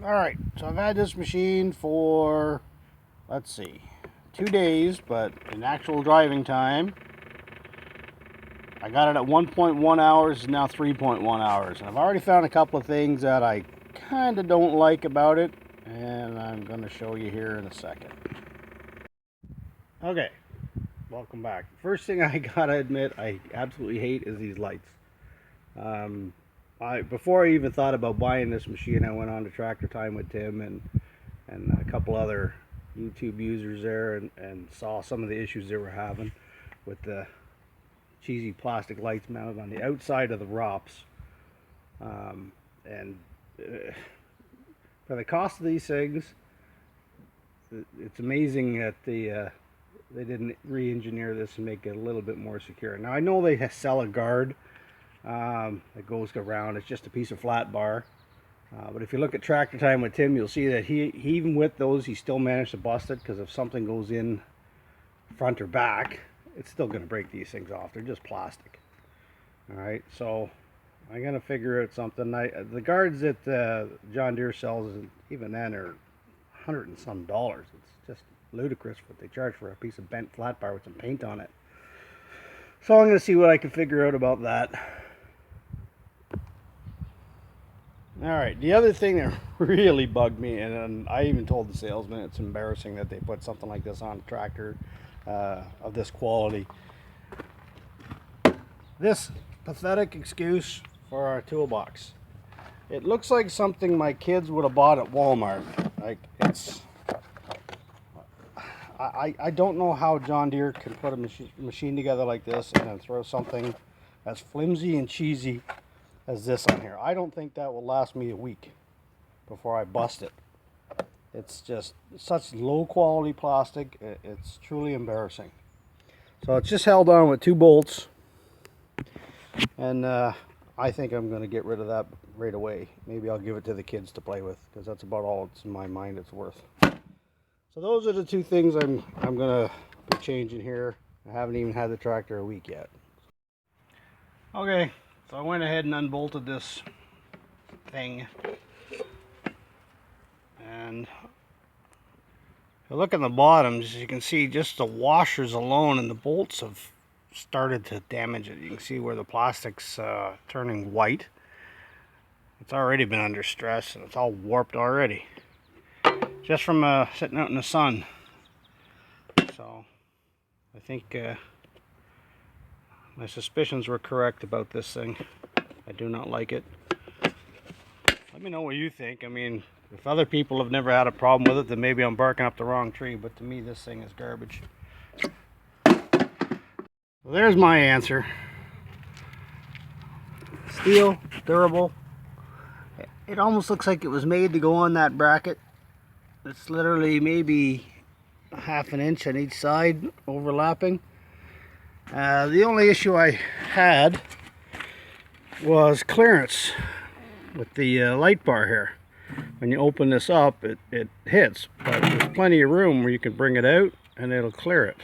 Alright, so I've had this machine for, let's see, 2 days, but in actual driving time, I got it at 1.1 hours, now 3.1 hours. And I've already found a couple of things that I kind of don't like about it, and I'm going to show you here in a second. Okay, welcome back. First thing I gotta admit I absolutely hate is these lights. Before I even thought about buying this machine, I went on to Tractor Time with Tim and a couple other YouTube users there and saw some of the issues they were having with the cheesy plastic lights mounted on the outside of the ROPS. For the cost of these things, it's amazing that they didn't re-engineer this and make it a little bit more secure. Now I know they sell a guard that goes around. It's just a piece of flat bar, but if you look at Tractor Time with Tim, you'll see that he even with those, he still managed to bust it, because if something goes in front or back, it's still going to break these things off. They're just plastic. Alright, so I'm going to figure out something. The guards that John Deere sells, even then, are $100 and some. It's just ludicrous what they charge for a piece of bent flat bar with some paint on it. So I'm going to see what I can figure out about that. Alright, the other thing that really bugged me, and I even told the salesman it's embarrassing that they put something like this on a tractor of this quality. This pathetic excuse for our toolbox. It looks like something my kids would have bought at Walmart. Like, it's... I don't know how John Deere can put a machine together like this and then throw something as flimsy and cheesy as this on here. I don't think that will last me a week before I bust it. It's just such low quality plastic. It's truly embarrassing. So it's just held on with 2 bolts, and I think I'm going to get rid of that right away. Maybe I'll give it to the kids to play with, because that's about all it's in my mind it's worth. So those are the 2 things I'm going to be changing here. I haven't even had the tractor a week yet. Okay, so I went ahead and unbolted this thing. And if you look at the bottoms, you can see just the washers alone and the bolts have started to damage it. You can see where the plastic's turning white. It's already been under stress and it's all warped already, just from sitting out in the sun. So I think my suspicions were correct about this thing. I do not like it. Let me know what you think. I mean, if other people have never had a problem with it, then maybe I'm barking up the wrong tree, but to me this thing is garbage. Well, there's my answer. Steel, durable. It almost looks like it was made to go on that bracket. It's literally maybe a ½ inch on each side overlapping. The only issue I had was clearance with the light bar here. When you open this up, it hits, but there's plenty of room where you can bring it out and it'll clear it.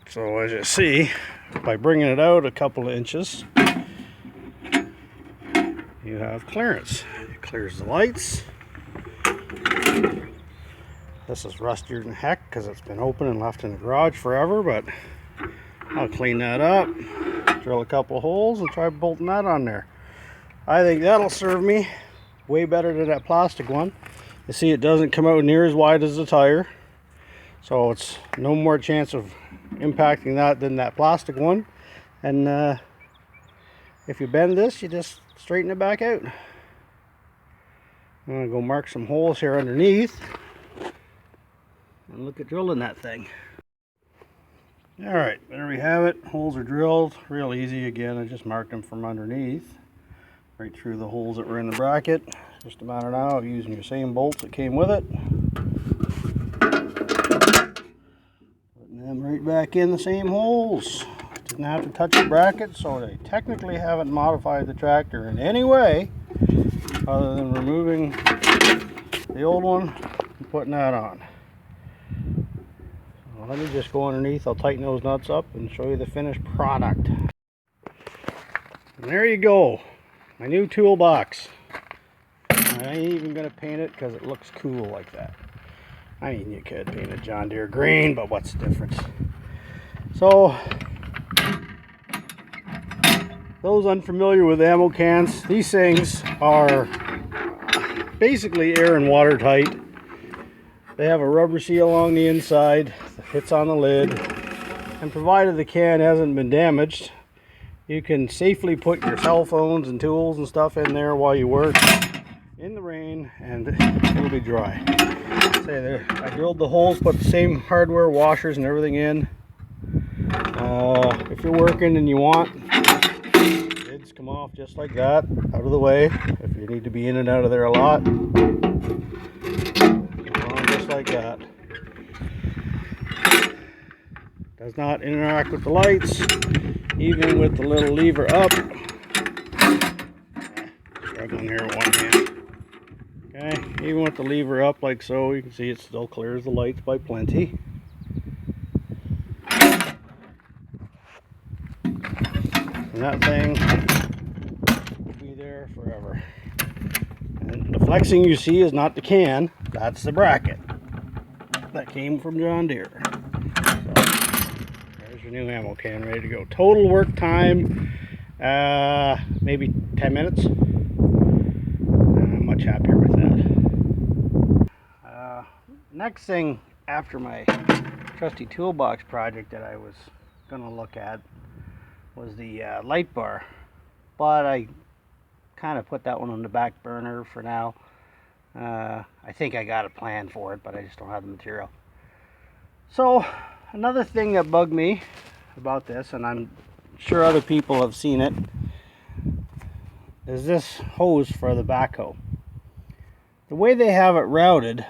So as you see, by bringing it out a couple of inches, you have clearance. It clears the lights. This is rustier than heck because it's been open and left in the garage forever, but I'll clean that up, drill a couple of holes, and try bolting that on there. I think that'll serve me way better than that plastic one. You see, it doesn't come out near as wide as the tire, so it's no more chance of impacting that than that plastic one. And if you bend this, you just straighten it back out. I'm going to go mark some holes here underneath and look at drilling that thing. Alright, there we have it. Holes are drilled. Real easy again. I just marked them from underneath, right through the holes that were in the bracket. Just a matter now of using your same bolts that came with it. Putting them right back in the same holes. Didn't have to touch the bracket, so they technically haven't modified the tractor in any way other than removing the old one and putting that on. So let me just go underneath. I'll tighten those nuts up and show you the finished product. And there you go. my new toolbox. I ain't even gonna paint it because it looks cool like that. I mean, you could paint a John Deere green, but what's the difference? So, those unfamiliar with ammo cans, these things are basically air and water tight. They have a rubber seal along the inside that fits on the lid, and provided the can hasn't been damaged, you can safely put your cell phones and tools and stuff in there while you work in the rain, and it'll be dry. Say there, I drilled the holes, put the same hardware washers and everything in. If you're working and you want, lids come off just like that, out of the way. If you need to be in and out of there a lot, just like that. Does not interact with the lights, even with the little lever up. Struggling here with one hand. Okay, even with the lever up like so, you can see it still clears the lights by plenty. And that thing will be there forever. And the flexing you see is not the can, that's the bracket. That came from John Deere. So, there's your new ammo can ready to go. Total work time, maybe 10 minutes. I'm much happier with that. Next thing after my trusty toolbox project that I was going to look at was the light bar. But I kind of put that one on the back burner for now. I think I got a plan for it, but I just don't have the material. So another thing that bugged me about this, and I'm sure other people have seen it, is this hose for the backhoe. The way they have it routed,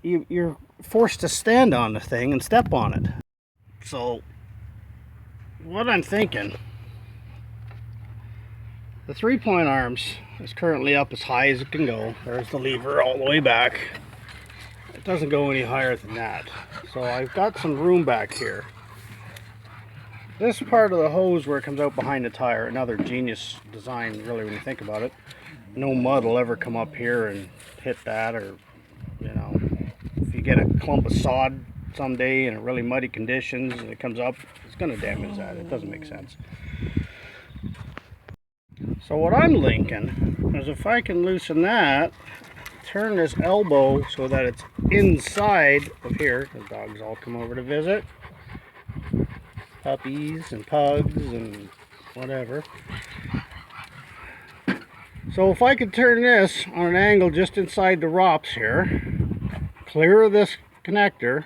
you're forced to stand on the thing and step on it. So what I'm thinking, the 3-point arms is currently up as high as it can go. There's the lever all the way back. It doesn't go any higher than that. So I've got some room back here. This part of the hose where it comes out behind the tire, another genius design really when you think about it. No mud will ever come up here and hit that, or you know, if you get a clump of sod someday in really muddy conditions and it comes up, it's going to damage that. It doesn't make sense. So what I'm thinking is if I can loosen that, turn this elbow so that it's inside of here. The dogs all come over to visit. Puppies and pugs and whatever. So if I could turn this on an angle just inside the ROPS here, clear this connector,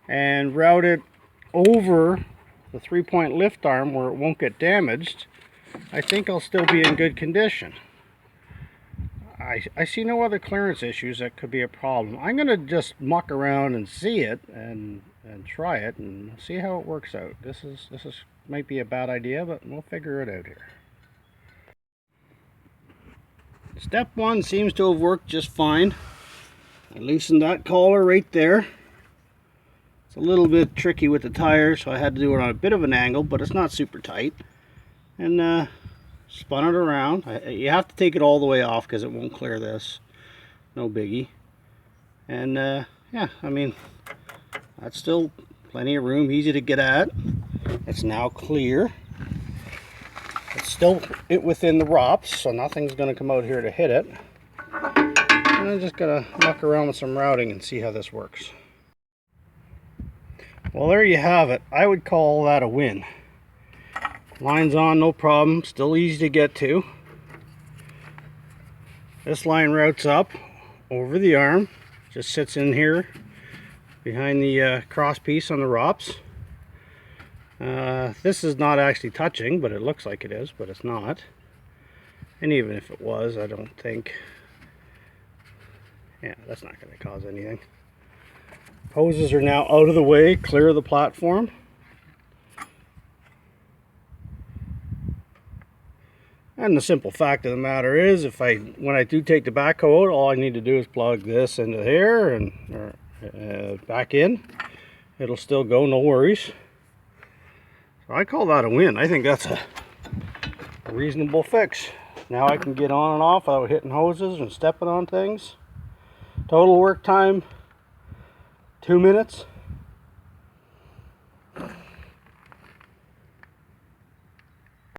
and route it over the 3-point lift arm where it won't get damaged, I think I'll still be in good condition. I see no other clearance issues that could be a problem. I'm going to just muck around and see it and try it and see how it works out. This might be a bad idea, but we'll figure it out here. Step 1 seems to have worked just fine. I loosened that collar right there. It's a little bit tricky with the tire, so I had to do it on a bit of an angle, but it's not super tight. And spun it around. You have to take it all the way off because it won't clear this. No biggie. And yeah, I mean, that's still plenty of room, easy to get at. It's now clear. It's still within the ROPS, so nothing's going to come out here to hit it. And I'm just going to muck around with some routing and see how this works. Well, there you have it. I would call that a win. Line's on, no problem. Still easy to get to. This line routes up over the arm. Just sits in here behind the cross piece on the ROPS. This is not actually touching, but it looks like it is, but it's not. And even if it was, I don't think... Yeah, that's not going to cause anything. Hoses are now out of the way, clear of the platform. And the simple fact of the matter is, when I do take the backhoe out, all I need to do is plug this into here and back in. It'll still go, no worries. So I call that a win. I think that's a reasonable fix. Now I can get on and off without hitting hoses and stepping on things. Total work time 2 minutes.